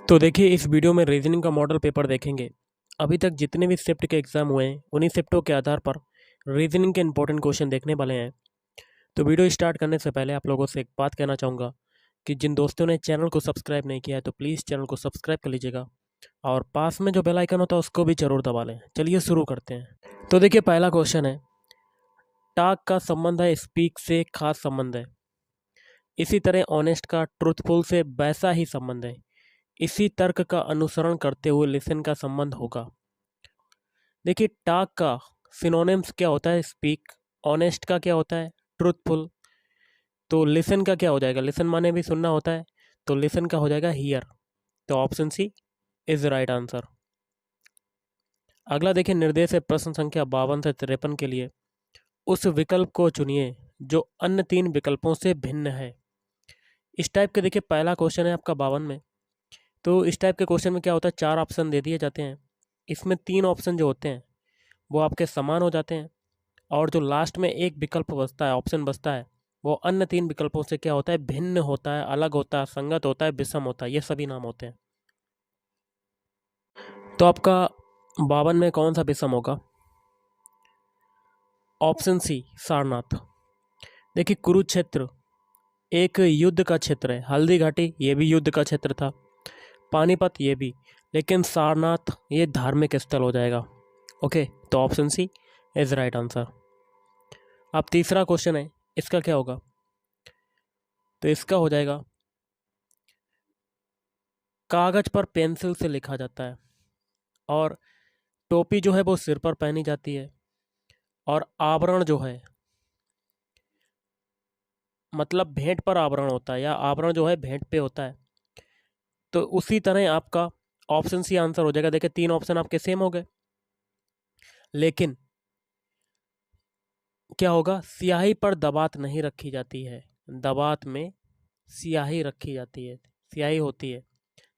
तो देखिए इस वीडियो में रीजनिंग का मॉडल पेपर देखेंगे। अभी तक जितने भी शिफ्ट के एग्ज़ाम हुए हैं उन्हीं शिफ्टों के आधार पर रीजनिंग के इंपॉर्टेंट क्वेश्चन देखने वाले हैं। तो वीडियो स्टार्ट करने से पहले आप लोगों से एक बात कहना चाहूँगा कि जिन दोस्तों ने चैनल को सब्सक्राइब नहीं किया है तो प्लीज़ चैनल को सब्सक्राइब कर लीजिएगा और पास में जो बेल आइकन होता है उसको भी ज़रूर दबा लें। चलिए शुरू करते हैं। तो देखिए पहला क्वेश्चन है, टाक का संबंध है स्पीक से खास संबंध है। इसी तरह ऑनेस्ट का ट्रूथफुल से वैसा ही संबंध है। इसी तर्क का अनुसरण करते हुए लिसन का संबंध होगा। देखिए टाक का सिनोनिम्स क्या होता है, स्पीक। ऑनेस्ट का क्या होता है, ट्रूथफुल। तो लिसन का क्या हो जाएगा, लिसन माने भी सुनना होता है, तो लिसन का हो जाएगा हियर। तो option C is right answer. अगला देखिए, निर्देश है प्रश्न संख्या 52 से 53 के लिए उस विकल्प को चुनिए जो अन्य तीन विकल्पों से भिन्न है। इस टाइप के देखिए पहला क्वेश्चन है आपका 52 में। तो इस टाइप के क्वेश्चन में क्या होता है, चार ऑप्शन दे दिए जाते हैं। इसमें तीन ऑप्शन जो होते हैं वो आपके समान हो जाते हैं और जो लास्ट में एक विकल्प बचता है, ऑप्शन बचता है, वो अन्य तीन विकल्पों से क्या होता है, भिन्न होता है, अलग होता है, संगत होता है, विषम होता है। ये सभी नाम होते हैं। तो आपका 52 में कौन सा विषम होगा, ऑप्शन सी सारनाथ। देखिए कुरुक्षेत्र एक युद्ध का क्षेत्र है, हल्दी घाटी ये भी युद्ध का क्षेत्र था, पानीपत ये भी, लेकिन सारनाथ ये धार्मिक स्थल हो जाएगा। ओके, तो option C is right answer. अब तीसरा क्वेश्चन है, इसका क्या होगा, तो इसका हो जाएगा कागज पर पेंसिल से लिखा जाता है और टोपी जो है वो सिर पर पहनी जाती है और आवरण जो है मतलब भेंट पर आवरण होता है या आवरण जो है भेंट पे होता है। तो उसी तरह आपका ऑप्शन सी आंसर हो जाएगा। देखिए तीन ऑप्शन आपके सेम हो गए, लेकिन क्या होगा, स्याही पर दबात नहीं रखी जाती है, दबात में स्याही रखी जाती है, स्याही होती है।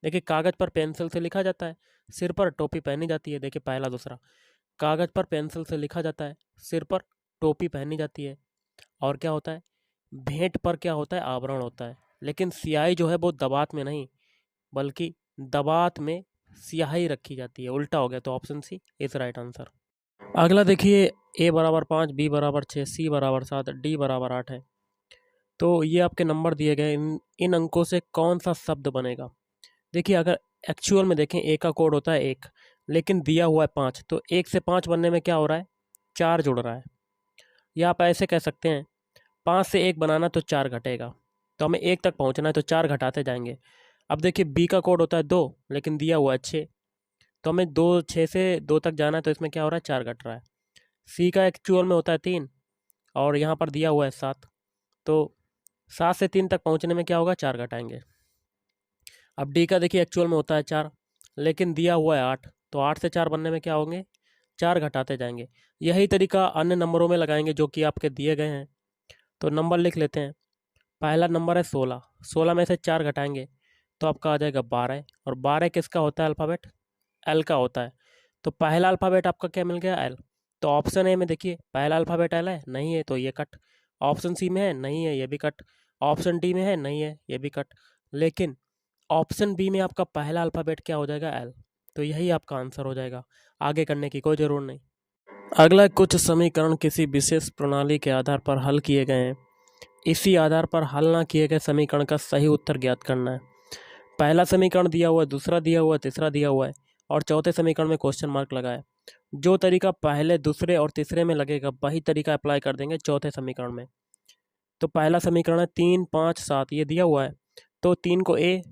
देखिए कागज पर पेंसिल से लिखा जाता है, सिर पर टोपी पहनी जाती है। देखिए पहला दूसरा, कागज पर पेंसिल से लिखा जाता है, सिर पर टोपी पहनी जाती है, और क्या होता है, भेंट पर क्या होता है, आवरण होता है। लेकिन स्याही जो है वो दबात में नहीं, बल्कि दबात में स्याही रखी जाती है, उल्टा हो गया। तो option C is right answer. अगला देखिए, ए बराबर 5, बी बराबर 6, सी बराबर 7, डी बराबर 8 है। तो ये आपके नंबर दिए गए, इन अंकों से कौन सा शब्द बनेगा। देखिए अगर एक्चुअल में देखें, ए का कोड होता है 1, लेकिन दिया हुआ है 5, तो 1 से 5 बनने में क्या हो रहा है, 4 जुड़ रहा है। या आप ऐसे कह सकते हैं, 5 से 1 बनाना तो 4 घटेगा, तो हमें 1 तक पहुंचना है तो 4 घटाते जाएंगे। अब देखिए बी का कोड होता है 2, लेकिन दिया हुआ है 6, तो हमें 6 से 2 तक जाना है, तो इसमें क्या हो रहा है, 4 घट रहा है। सी का एक्चुअल में होता है 3 और यहाँ पर दिया हुआ है 7, तो 7 से 3 तक पहुँचने में क्या होगा, 4 घटाएंगे। अब डी का देखिए एक्चुअल में होता है 4, लेकिन दिया हुआ है 8, तो 8 से 4 बनने में क्या होंगे, 4 घटाते जाएंगे। यही तरीका अन्य नंबरों में लगाएंगे जो कि आपके दिए गए हैं। तो नंबर लिख लेते हैं। पहला नंबर है 16, 16 में से 4 घटाएंगे तो आपका आ जाएगा 12, और 12 किसका होता है अल्फ़ाबेट, एल का होता है। तो पहला अल्फ़ाबेट आपका क्या मिल गया, एल। तो ऑप्शन ए में देखिए पहला अल्फ़ाबेट एल है, नहीं है तो ये कट। ऑप्शन सी में है, नहीं है, ये भी कट। ऑप्शन डी में है, नहीं है, ये भी कट। लेकिन ऑप्शन बी में आपका पहला अल्फ़ाबेट क्या हो जाएगा, एल। तो यही आपका आंसर हो जाएगा, आगे करने की कोई ज़रूर नहीं। अगला, कुछ समीकरण किसी विशेष प्रणाली के आधार पर हल किए गए हैं। इसी आधार पर हल ना किए गए समीकरण का सही उत्तर ज्ञात करना है। पहला समीकरण दिया हुआ है, दूसरा दिया हुआ है, तीसरा दिया हुआ है, और चौथे समीकरण में क्वेश्चन मार्क लगा है। जो तरीका पहले, दूसरे और तीसरे में लगेगा वही तरीका अप्लाई कर देंगे चौथे समीकरण में। तो पहला समीकरण है 3, 5, 7, ये दिया हुआ है, तो 3 को ए,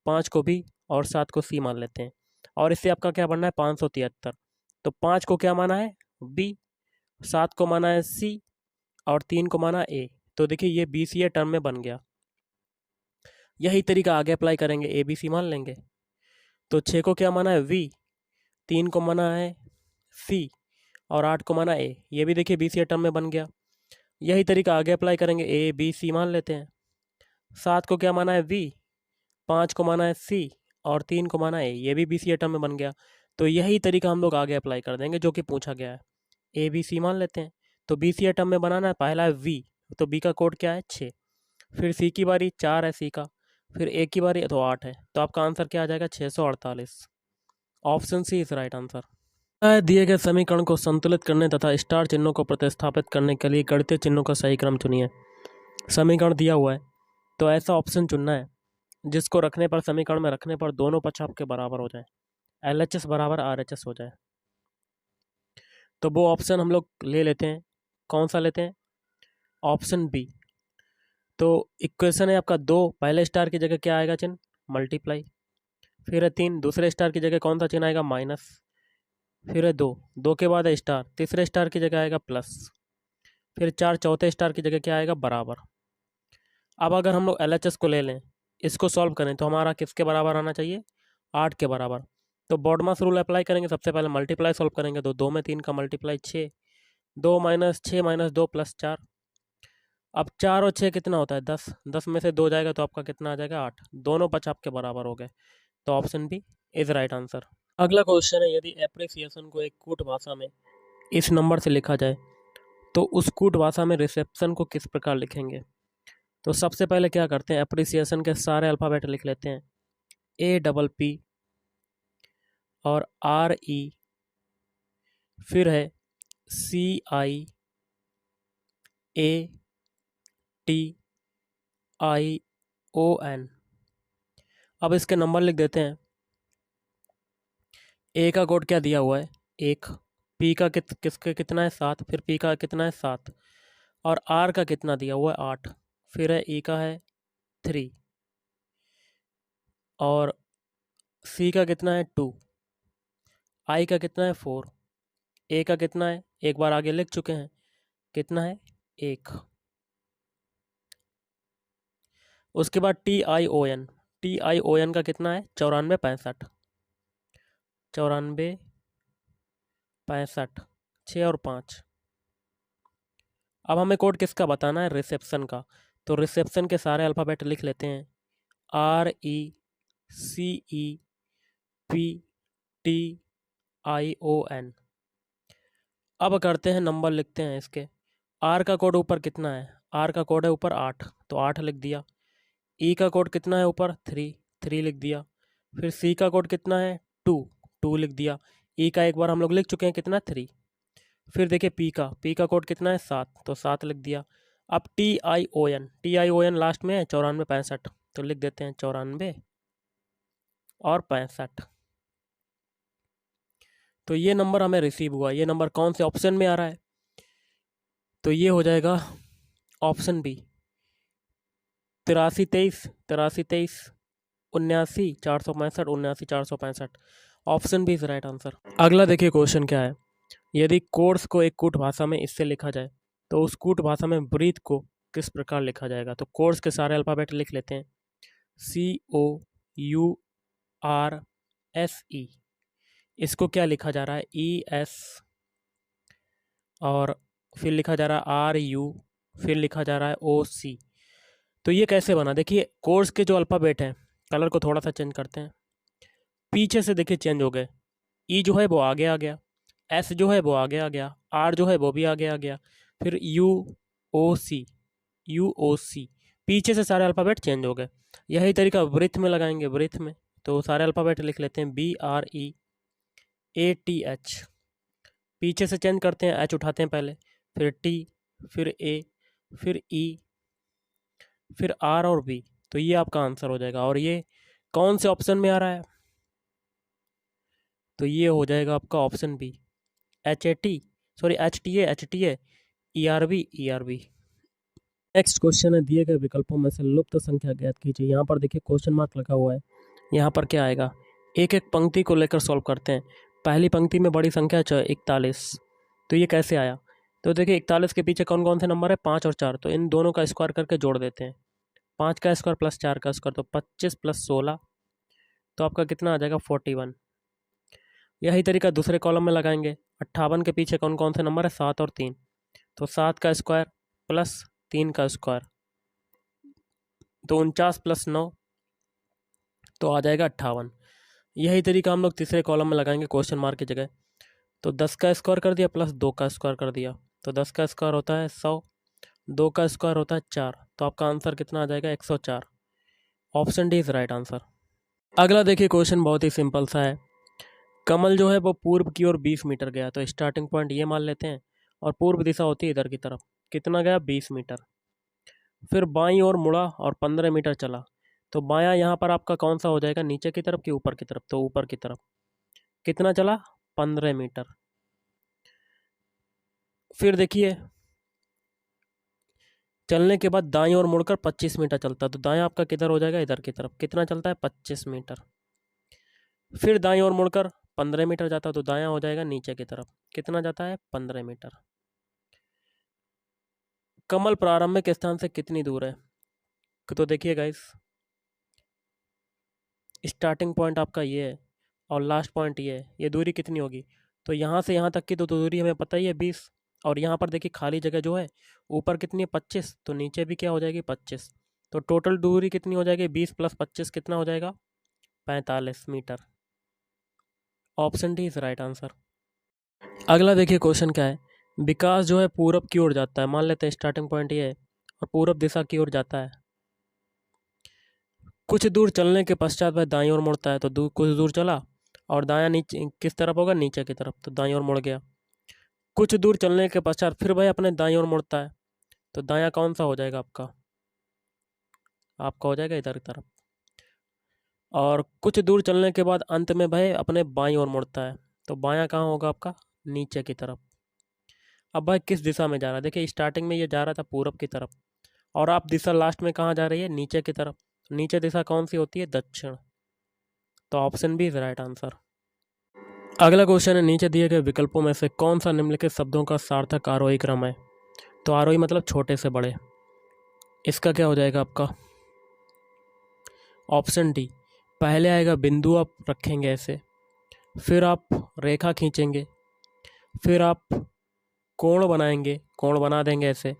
5 को बी और 7 को सी मान लेते हैं। और इससे आपका क्या बनना है, 573। तो 5 को क्या माना है, बी, 7 को माना है सी और 3 को माना ए। तो देखिए ये बी सी ए टर्म में बन गया। यही तरीका आगे अप्लाई करेंगे, ए बी सी मान लेंगे। तो 6 को क्या माना है वी, 3 को माना है सी और 8 को माना ए। ये भी देखिए बी सी ए टर्म में बन गया। यही तरीका आगे अप्लाई करेंगे, ए बी सी मान लेते हैं। 7 को क्या माना है वी, 5 को माना है सी और 3 को माना ए। ये भी बी सी ए टर्म में बन गया। तो यही तरीका हम लोग आगे अप्लाई कर देंगे जो कि पूछा गया है। ए बी सी मान लेते हैं। तो बी सी ए टर्म में बनाना है, पहला है वी, तो बी का कोड क्या है 6। फिर सी की बारी, 4 है सी का, फिर एक की बारी तो 8 है, तो आपका आंसर क्या आ जाएगा 648। Option C is right answer. दिए गए समीकरण को संतुलित करने तथा स्टार चिन्हों को प्रतिस्थापित करने के लिए गणितीय चिन्हों का सही क्रम चुनिए। समीकरण दिया हुआ है तो ऐसा ऑप्शन चुनना है जिसको रखने पर, समीकरण में रखने पर दोनों पक्ष आपके बराबर हो जाए, LHS बराबर RHS हो जाए। तो वो ऑप्शन हम लोग ले लेते हैं। कौन सा लेते हैं? Option B. तो इक्वेशन है आपका 2, पहले स्टार की जगह क्या आएगा चिन्ह? मल्टीप्लाई। फिर है 3, दूसरे स्टार की जगह कौन सा चिन्ह आएगा? माइनस। फिर है 2, 2 के बाद है स्टार, तीसरे स्टार की जगह आएगा प्लस। फिर 4, चौथे स्टार की जगह क्या आएगा? बराबर। अब अगर हम लोग LHS को ले लें, इसको सॉल्व करें तो हमारा किसके बराबर आना चाहिए? 8 के बराबर। तो बॉडमास रूल अप्लाई करेंगे, सबसे पहले मल्टीप्लाई सॉल्व करेंगे तो 2 में 3 का मल्टीप्लाई 6, 2 माइनस 6 माइनस 2 प्लस 4। अब 4 और 6 कितना होता है? 10, 10 में से 2 जाएगा तो आपका कितना आ जाएगा? 8। दोनों पक्ष आपके बराबर हो गए, तो option B is right answer. अगला क्वेश्चन है, यदि एप्रिसिएशन को एक कूट भाषा में इस नंबर से लिखा जाए तो उस कूट भाषा में रिसेप्शन को किस प्रकार लिखेंगे? तो सबसे पहले क्या करते हैं, एप्रिसिएशन के सारे अल्फ़ाबेट लिख लेते हैं। APP और RE, फिर है CIATION। अब इसके नंबर लिख देते हैं। ए का कोड क्या दिया हुआ है? 1। पी का किसके कितना है? 7। फिर पी का कितना है? 7। और आर का कितना दिया हुआ है? 8। फिर है ई का है 3 और सी का कितना है? 2। आई का कितना है? 4। ए का कितना है? एक बार आगे लिख चुके हैं, कितना है? 1। उसके बाद TION का कितना है? 94 65। 94 65, 6 और 5। अब हमें कोड किसका बताना है? रिसेप्शन का। तो रिसेप्शन के सारे अल्फ़ाबेट लिख लेते हैं। RECEPTION। अब करते हैं नंबर लिखते हैं इसके। आर का कोड ऊपर कितना है? आर का कोड है ऊपर 8, तो 8 लिख दिया। ई का कोड कितना है ऊपर? 3, 3 लिख दिया। फिर सी का कोड कितना है? 2, 2 लिख दिया। ई का एक बार हम लोग लिख चुके हैं, कितना? 3। फिर देखिए पी का कोड कितना है? 7, तो 7 लिख दिया। अब TION लास्ट में है 94 65, तो लिख देते हैं 94 और 65। तो ये नंबर हमें रिसीव हुआ। ये नंबर कौन से ऑप्शन में आ रहा है? तो ये हो जाएगा option B, 83 23 79 465 79 465। Option B is right answer. अगला देखिए क्वेश्चन क्या है, यदि कोर्स को एक कूट भाषा में इससे लिखा जाए तो उस कूट भाषा में ब्रीथ को किस प्रकार लिखा जाएगा? तो कोर्स के सारे अल्फ़ाबेट लिख लेते हैं। COURSE। इसको क्या लिखा जा रहा है? ES। और फिर लिखा जा रहा है RU, फिर लिखा जा रहा है OC। तो ये कैसे बना? देखिए कोर्स के जो अल्फ़ाबेट हैं, कलर को थोड़ा सा चेंज करते हैं। पीछे से देखिए चेंज हो गए। ई जो है वो आगे आ गया, एस जो है वो आगे आ गया, आर जो है वो भी आगे आ गया। फिर यू ओ सी पीछे से सारे अल्फ़ाबेट चेंज हो गए। यही तरीका वृत्त में लगाएंगे। वृत्त में तो सारे अल्फ़ाबेट लिख लेते हैं। BREATH। पीछे से चेंज करते हैं, एच उठाते हैं पहले, फिर टी, फिर ए, फिर ई, फिर आर और बी। तो ये आपका आंसर हो जाएगा। और ये कौन से ऑप्शन में आ रहा है? तो ये हो जाएगा आपका option B, HTA ERB। Next question है, दिए गए विकल्पों में से लुप्त संख्या ज्ञात कीजिए। यहाँ पर देखिए क्वेश्चन मार्क लगा हुआ है। यहाँ पर क्या आएगा? एक एक पंक्ति को लेकर सॉल्व करते हैं। पहली पंक्ति में बड़ी संख्या 41, तो ये कैसे आया? तो देखिए 41 के पीछे कौन कौन से नंबर है? 5 और 4, तो इन दोनों का स्क्वायर करके जोड़ देते हैं। 5 का स्क्वायर प्लस 4 का स्क्वायर, तो 25 प्लस 16, तो आपका कितना आ जाएगा? 41। यही तरीका दूसरे कॉलम में लगाएंगे। 58 के पीछे कौन कौन से नंबर है? 7 और 3, तो 7 का स्क्वायर प्लस 3 का स्क्वायर, तो 49 प्लस 9, तो आ जाएगा 58। यही तरीका हम लोग तीसरे कॉलम में लगाएंगे क्वेश्चन मार्क की जगह। तो 10 का स्क्वायर कर दिया प्लस 2 का स्क्वायर कर दिया, तो 10 का स्क्वायर होता है 100, 2 का स्क्वायर होता है 4, तो आपका आंसर कितना आ जाएगा? 104। Option D is right answer. अगला देखिए क्वेश्चन बहुत ही सिंपल सा है। कमल जो है वो पूर्व की ओर 20 मीटर गया, तो स्टार्टिंग पॉइंट ये मान लेते हैं, और पूर्व दिशा होती है इधर की तरफ। कितना गया? 20 मीटर। फिर बाईं ओर मुड़ा और 15 मीटर चला, तो बायां यहाँ पर आपका कौन सा हो जाएगा? नीचे की तरफ कि ऊपर की तरफ? तो ऊपर की तरफ। कितना चला? 15 मीटर। फिर देखिए चलने के बाद दाईं ओर मुड़कर 25 मीटर चलता है, तो दायां आपका किधर हो जाएगा? इधर की तरफ। कितना चलता है? 25 मीटर। फिर दाईं ओर मुड़कर 15 मीटर जाता है, तो दायां हो जाएगा नीचे की तरफ। कितना जाता है? 15 मीटर। कमल प्रारंभिक स्थान से कितनी दूर है? तो देखिए गाइस, स्टार्टिंग पॉइंट आपका ये है और लास्ट पॉइंट ये है, ये दूरी कितनी होगी? तो यहाँ से यहाँ तक की तो दूरी हमें पता ही है 20, और यहाँ पर देखिए खाली जगह जो है ऊपर कितनी है? 25, तो नीचे भी क्या हो जाएगी? 25। तो टोटल दूरी कितनी हो जाएगी? 20 + 25 कितना हो जाएगा? 45 metre. Option D is right answer. अगला देखिए क्वेश्चन क्या है। विकास जो है पूरब की ओर जाता है, मान लेते हैं स्टार्टिंग पॉइंट ये है, और पूरब दिशा की ओर जाता है। कुछ दूर चलने के पश्चात वह दाईं ओर मुड़ता है, तो कुछ दूर चला और दायां नीचे किस तरफ होगा? नीचे की तरफ, तो दाईं ओर मुड़ गया। कुछ दूर चलने के पश्चात फिर वह अपने दाईं ओर मुड़ता है, तो दायां कौन सा हो जाएगा आपका? आपका हो जाएगा इधर की तरफ। और कुछ दूर चलने के बाद अंत में वह अपने बाईं ओर मुड़ता है, तो बायां कहाँ होगा आपका? नीचे की तरफ। अब भाई किस दिशा में जा रहा है? देखिए स्टार्टिंग में ये जा रहा था पूरब की तरफ, और आप दिशा लास्ट में कहाँ जा रही है? नीचे की तरफ। नीचे दिशा कौन सी होती है? दक्षिण। तो option B is right answer. अगला क्वेश्चन है, नीचे दिए गए विकल्पों में से कौन सा निम्नलिखित शब्दों का सार्थक आरोही क्रम है? तो आरोही मतलब छोटे से बड़े। इसका क्या हो जाएगा आपका? ऑप्शन डी, पहले आएगा बिंदु आप रखेंगे ऐसे, फिर आप रेखा खींचेंगे, फिर आप कोण बनाएंगे, कोण बना देंगे ऐसे,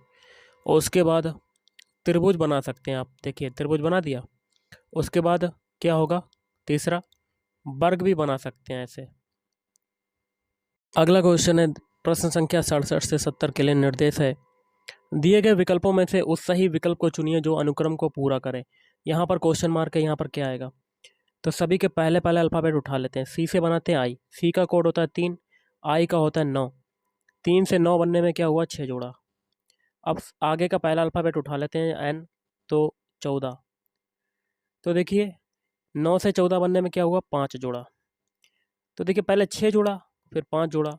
और उसके बाद त्रिभुज बना सकते हैं आप। देखिए त्रिभुज बना दिया, उसके बाद क्या होगा? तीसरा वर्ग भी बना सकते हैं ऐसे। अगला क्वेश्चन है, प्रश्न संख्या 67 से 70 के लिए निर्देश है। दिए गए विकल्पों में से उस सही विकल्प को चुनिए जो अनुक्रम को पूरा करे। यहाँ पर क्वेश्चन मार्क है, यहाँ पर क्या आएगा? तो सभी के पहले पहले अल्फ़ाबेट उठा लेते हैं। सी से बनाते हैं आई, सी का कोड होता है 3, आई का होता है 9, 3 से 9 बनने में क्या हुआ? 6 जोड़ा। अब आगे का पहला अल्फ़ाबेट उठा लेते हैं एन, तो 14। तो देखिए 9 से 14 बनने में क्या हुआ? 5 जोड़ा। तो देखिए पहले 6 जोड़ा, फिर 5 जोड़ा,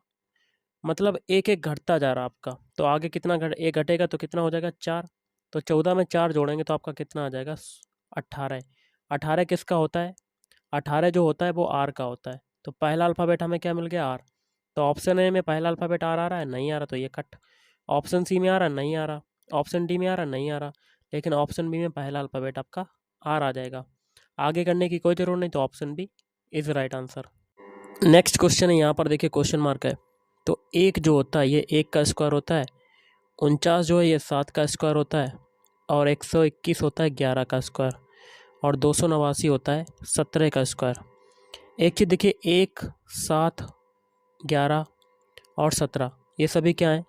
मतलब एक एक घटता जा रहा आपका। तो आगे कितना एक घटेगा तो कितना हो जाएगा? 4। तो 14 में 4 जोड़ेंगे तो आपका कितना आ जाएगा? 18। 18 किसका होता है? 18 जो होता है वो आर का होता है। तो पहला अल्फ़ाबेट हमें क्या मिल गया? आर। तो ऑप्शन ए में पहला अल्फ़ाबेट आर आ रहा है? नहीं आ रहा, तो ये कट। ऑप्शन सी में आ रहा? नहीं आ रहा। ऑप्शन डी में आ रहा? नहीं आ रहा। लेकिन ऑप्शन बी में पहला अल्फ़ाबेट आपका आर आ जाएगा। आगे करने की कोई ज़रूरत नहीं, तो option B is right answer. Next question है, यहाँ पर देखिए क्वेश्चन मार्क है। तो एक जो होता है ये 1 का स्क्वायर होता है, 49 जो है ये 7 का स्क्वायर होता है, और 121 होता है 11 का स्क्वायर, और 289 होता है 17 का स्क्वायर। एक चीज़ देखिए, 1, 7, 11 और 17 ये सभी क्या हैं?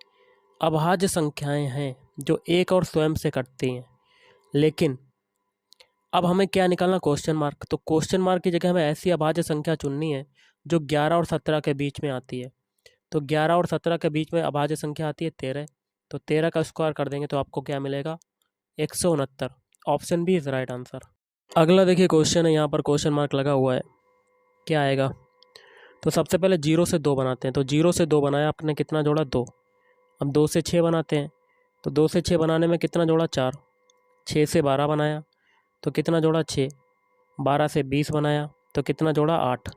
अभाज्य संख्याएं हैं जो एक और स्वयं से कटती हैं। लेकिन अब हमें क्या निकालना? Question mark. तो क्वेश्चन मार्क की जगह हमें ऐसी अभाज्य संख्या चुननी है जो 11 और 17 के बीच में आती है। तो 11 और 17 के बीच में अभाज्य संख्या आती है 13। तो 13 का स्क्वायर कर देंगे तो आपको क्या मिलेगा? 169। Option B is right answer. अगला देखिए क्वेश्चन है, यहाँ पर क्वेश्चन मार्क लगा हुआ है, क्या आएगा? तो सबसे पहले 0 से 2 बनाते हैं। तो 0 से 2 बनाया आपने, कितना जोड़ा? 2। अब 2 से 6 बनाते हैं। तो 2 से 6 बनाने में कितना जोड़ा? 4। 6 से 12 बनाया तो कितना जोड़ा? 6। 12 से 20 बनाया तो कितना जोड़ा? 8।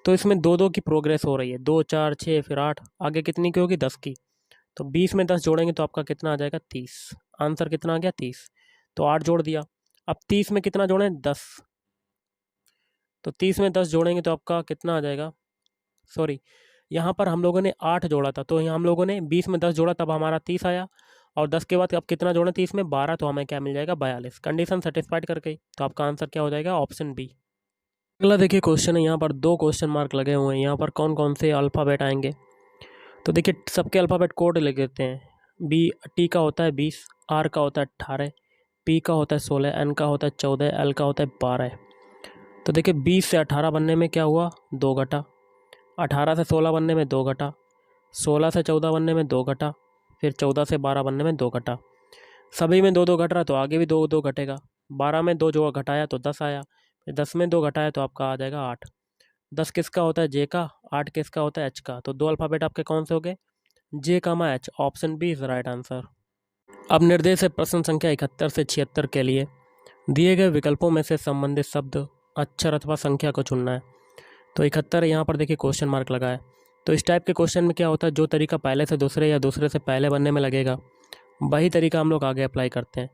तो इसमें 2 2 की प्रोग्रेस हो रही है, 2 4 6 फिर 8, आगे कितनी की होगी? 10 की। तो 20 में 10 जोड़ेंगे तो आपका कितना आ जाएगा? 30। आंसर कितना आ गया? 30। तो 8 जोड़ दिया। अब 30 में कितना जोड़ें? 10। तो 30 में 10 जोड़ेंगे तो आपका कितना आ जाएगा? सॉरी, यहाँ पर हम लोगों ने 8 जोड़ा था, तो यहाँ हम लोगों ने 20 में 10 जोड़ा तब हमारा 30 आया, और 10 के बाद अब कितना जोड़ें? 30 में 12, तो हमें क्या मिल जाएगा? 42। कंडीशन सेटिस्फाइड कर गई, तो आपका आंसर क्या हो जाएगा? Option B. अगला देखिए क्वेश्चन है, यहाँ पर 2 क्वेश्चन मार्क लगे हुए हैं। यहाँ पर कौन कौन से अल्फ़ाबेट आएंगे? तो देखिए सबके अल्फ़ाबेट कोड लिख देते हैं। बी टी का होता है 20, आर का होता है 18, पी का होता है 16, एन का होता है 14, एल का होता है 12। तो देखिए 20 से 18 बनने में क्या हुआ, 2 घटा। 18 से 16 बनने में 2 घटा। 16 से 14 बनने में 2 घटा। फिर 14 से 12 बनने में 2 घटा। सभी में 2 2 घट रहा तो आगे भी 2 2 घटेगा। 12 में 2 जो घटाया तो 10 आया। फिर 10 में 2 घटाया तो आपका आ जाएगा 8। 10 किसका होता है, जे का। 8 किसका होता है, एच का। तो 2 अल्फ़ाबेट आपके कौन से हो गए, J comma H. Option B is right answer. अब निर्देश है प्रश्न संख्या 71 से 76 के लिए। दिए गए विकल्पों में से संबंधित शब्द, अक्षर अथवा संख्या को चुनना है। तो 71 यहाँ पर देखिए क्वेश्चन मार्क लगा है। तो इस टाइप के क्वेश्चन में क्या होता है, जो तरीका पहले से दूसरे या दूसरे से पहले बनने में लगेगा वही तरीका हम लोग आगे अप्लाई करते हैं।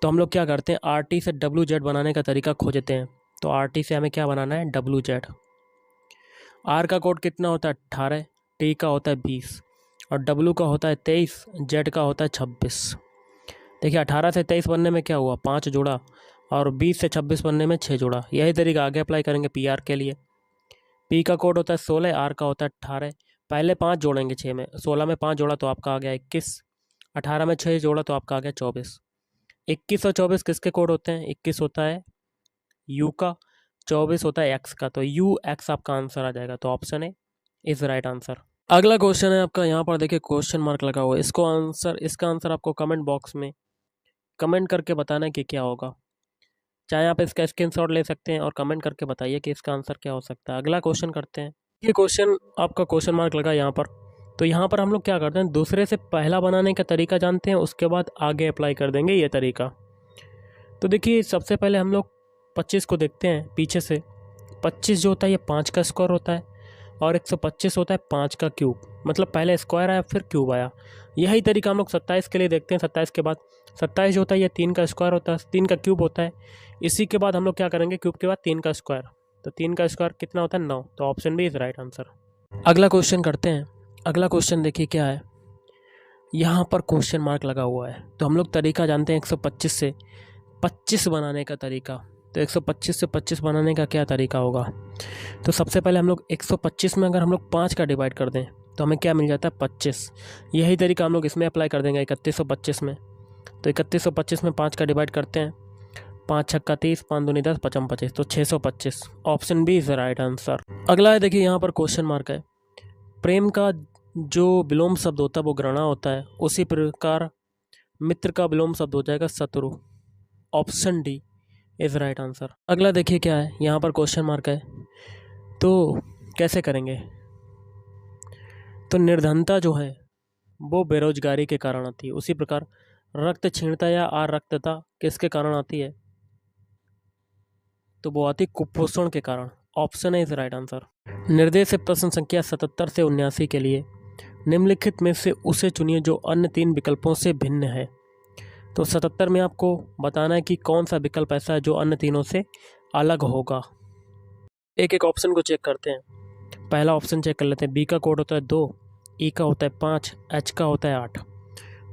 तो हम लोग क्या करते हैं, आर टी से डब्ल्यू जेड बनाने का तरीका खोजते हैं। तो आर टी से हमें क्या बनाना है, डब्ल्यू जेड। आर का कोड कितना होता है, 18। टी का होता है 20 और डब्ल्यू का होता है 23। जेड का होता है 26। देखिए 18 से 23 बनने में क्या हुआ, 5 जोड़ा। और 20 से 26 बनने में 6 जोड़ा। यही तरीका आगे अप्लाई करेंगे पी आर के लिए। पी का कोड होता है 16, आर का होता है 18। पहले 5 जोड़ेंगे 6 में। 16 में 5 जोड़ा तो आपका आ गया 21। 18 में 6 जोड़ा तो आपका आ गया 24। 21 और 24 किसके कोड होते हैं, 21 होता है यू का, 24 होता है एक्स का। तो यू एक्स आपका आंसर आ जाएगा। तो option A is right answer. अगला क्वेश्चन है आपका, यहाँ पर देखिए क्वेश्चन मार्क लगा हुआ है। इसका आंसर आपको कमेंट बॉक्स में कमेंट करके बताना है कि क्या होगा। चाहे आप इसका स्क्रीनशॉट ले सकते हैं और कमेंट करके बताइए कि इसका आंसर क्या हो सकता है। अगला क्वेश्चन करते हैं। ये क्वेश्चन आपका क्वेश्चन मार्क लगा यहाँ पर। तो यहाँ पर हम लोग क्या करते हैं, दूसरे से पहला बनाने का तरीका जानते हैं, उसके बाद आगे अप्लाई कर देंगे ये तरीका। तो देखिए सबसे पहले हम लोग 25 को देखते हैं पीछे से। 25 जो होता है ये 5 का स्क्वायर होता है और 125 होता है 5 का क्यूब। मतलब पहले स्क्वायर आया फिर क्यूब आया। यही तरीका हम लोग 27 के लिए देखते हैं। 27 के बाद 27 जो होता है ये 3 का स्क्वायर होता है, 3 का क्यूब होता है। इसी के बाद हम लोग क्या करेंगे, क्यूब के बाद 3 का स्क्वायर। तो 3 का स्क्वायर कितना होता है, 9। तो option B is right answer. अगला क्वेश्चन करते हैं। अगला क्वेश्चन देखिए क्या है, यहाँ पर क्वेश्चन मार्क लगा हुआ है। तो हम लोग तरीका जानते हैं 125 से 25 बनाने का तरीका। तो 125 से 25 बनाने का क्या तरीका होगा। तो सबसे पहले हम लोग 125 में अगर हम लोग 5 का डिवाइड कर दें तो हमें क्या मिल जाता है, 25। यही तरीका हम लोग इसमें अप्लाई कर देंगे 3125 में। तो 3125 में 5 का डिवाइड करते हैं। 5 छक्का 30, 5 दूनी 10, 5 25, तो 625। Option B is right answer. अगला है देखिए यहाँ पर क्वेश्चन मार्क है। प्रेम का जो विलोम शब्द होता है वो घृणा होता है, उसी प्रकार मित्र का विलोम शब्द हो जाएगा शत्रु। Option D is right answer. अगला देखिए क्या है, यहाँ पर क्वेश्चन मार्क है। तो कैसे करेंगे, तो निर्धनता जो है वो बेरोजगारी के कारण आती है, उसी प्रकार रक्त क्षीणता या आरक्तता किसके कारण आती है, तो वो आती है कुपोषण के कारण। Option A is right answer. निर्देश प्रश्न संख्या 77 से 79 के लिए निम्नलिखित में से उसे चुनिए जो अन्य 3 विकल्पों से भिन्न है। तो 77 में आपको बताना है कि कौन सा विकल्प ऐसा है जो अन्य तीनों से अलग होगा। एक एक ऑप्शन को चेक करते हैं। पहला ऑप्शन चेक कर लेते हैं। बी का कोड होता है 2, ई का होता है 5, एच का होता है 8।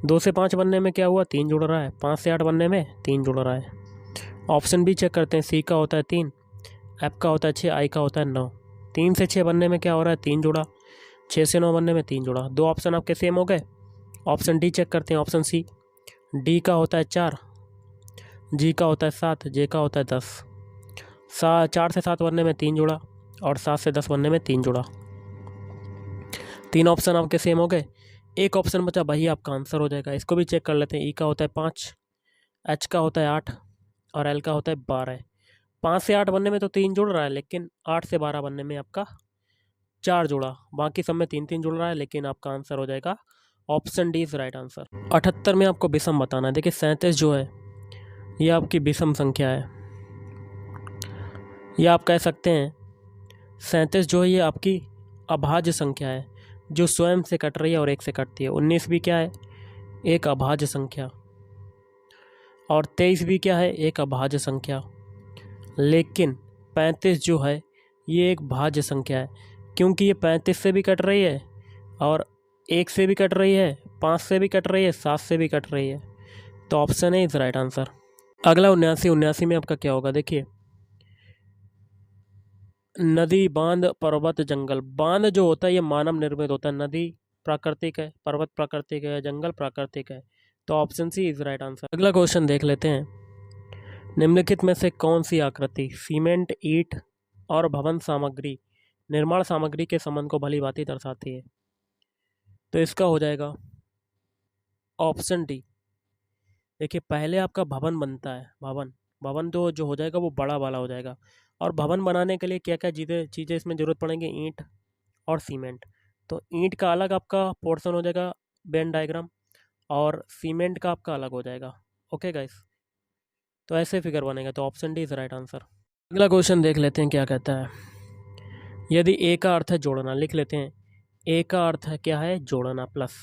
2 से 5 बनने में क्या हुआ, 3 जुड़ रहा है। 5 से 8 बनने में 3 जुड़ रहा है। ऑप्शन बी चेक करते हैं। सी का होता है 3, एफ का होता है 6, आई का होता है 9। 3 से 6 बनने में क्या हो रहा है, 3 जुड़ा। 6 से 9 बनने में 3 जुड़ा। 2 ऑप्शन आपके सेम हो गए। ऑप्शन डी चेक करते हैं। ऑप्शन सी, डी का होता है 4, जी का होता है 7, जे का होता है 10। 4 से 7 बनने में 3 जुड़ा और 7 से 10 बनने में 3 जुड़ा। 3 ऑप्शन आपके सेम हो गए। एक ऑप्शन बचा, वही आपका आंसर हो जाएगा। इसको भी चेक कर लेते हैं। ई का होता है 5, एच का होता है 8 और एल का होता है 12। 5 से 8 बनने में तो 3 जुड़ रहा है, लेकिन 8 से 12 बनने में आपका 4 जुड़ा। बाकी सब में 3 3 जुड़ रहा है, लेकिन आपका आंसर हो जाएगा option D is right answer. 78 में आपको विषम बताना है। देखिए 37 जो है ये आपकी विषम संख्या है, या आप कह सकते हैं 37 जो है ये आपकी अभाज्य संख्या है, जो स्वयं से कट रही है और 1 से कटती है। 19 भी क्या है, एक अभाज्य संख्या। और 23 भी क्या है, एक अभाज्य संख्या। लेकिन 35 जो है ये एक भाज्य संख्या है, क्योंकि ये 35 से भी कट रही है और 1 से भी कट रही है, 5 से भी कट रही है, 7 से भी कट रही है। तो option A is right answer. अगला 79 में आपका क्या होगा, देखिए नदी, बांध, पर्वत, जंगल। बांध जो होता है ये मानव निर्मित होता है, नदी प्राकृतिक है, पर्वत प्राकृतिक है, जंगल प्राकृतिक है। तो option C is right answer. अगला क्वेश्चन देख लेते हैं। निम्नलिखित में से कौन सी आकृति सीमेंट, ईंट और भवन सामग्री, निर्माण सामग्री के संबंध को भली भांति दर्शाती है? तो इसका हो जाएगा ऑप्शन डी। देखिए, पहले आपका भवन बनता है, भवन भवन जो हो जाएगा वो बड़ा वाला हो जाएगा। और भवन बनाने के लिए क्या क्या चीज़ें इसमें ज़रूरत पड़ेंगी? ईंट और सीमेंट। तो ईंट का अलग आपका पोर्शन हो जाएगा वेन डायग्राम, और सीमेंट का आपका अलग हो जाएगा। ओके गाइस, तो ऐसे फिगर बनेगा। तो option D is right answer. अगला क्वेश्चन देख लेते हैं क्या कहता है। यदि ए का अर्थ है जोड़ना, लिख लेते हैं। ए का अर्थ है क्या है? जोड़ना, प्लस।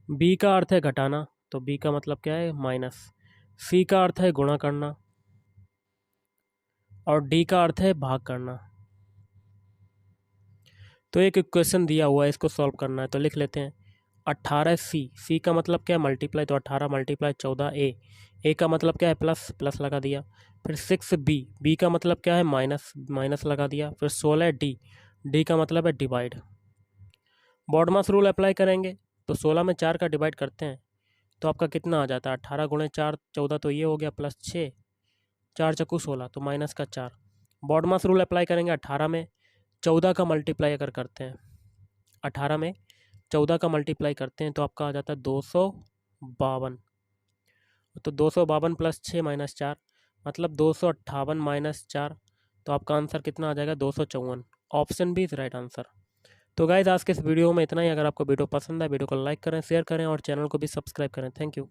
बी का अर्थ है घटाना, तो बी का मतलब क्या है? माइनस। सी का अर्थ है गुणा करना, और डी का अर्थ है भाग करना। तो एक इक्वेशन दिया हुआ है, इसको सॉल्व करना है। तो लिख लेते हैं 18C। सी का मतलब क्या है? मल्टीप्लाई, तो 18 मल्टीप्लाई 14A। ए का मतलब क्या है? प्लस, प्लस लगा दिया। फिर 6B, बी का मतलब क्या है? माइनस, माइनस लगा दिया। फिर 16D, डी का मतलब है डिवाइड। बॉडमास रूल अप्लाई करेंगे, तो 16 में 4 का डिवाइड करते हैं तो आपका कितना आ जाता है? 18 गुणे 4 14, तो ये हो गया, प्लस 6, 4 चक्कू 16, तो माइनस का 4। बॉडमास रूल अप्लाई करेंगे, 18 में 14 का मल्टीप्लाई अगर करते हैं, 18 में 14 का मल्टीप्लाई करते हैं तो आपका आ जाता है 252। तो 252 प्लस 6 माइनस 4, मतलब 258 माइनस 4। तो आपका आंसर कितना आ जाएगा? 254। Option B is right answer. तो गाइज, आज के इस वीडियो में इतना ही। अगर आपको वीडियो पसंद है, वीडियो को लाइक करें, शेयर करें और चैनल को भी सब्सक्राइब करें। Thank you.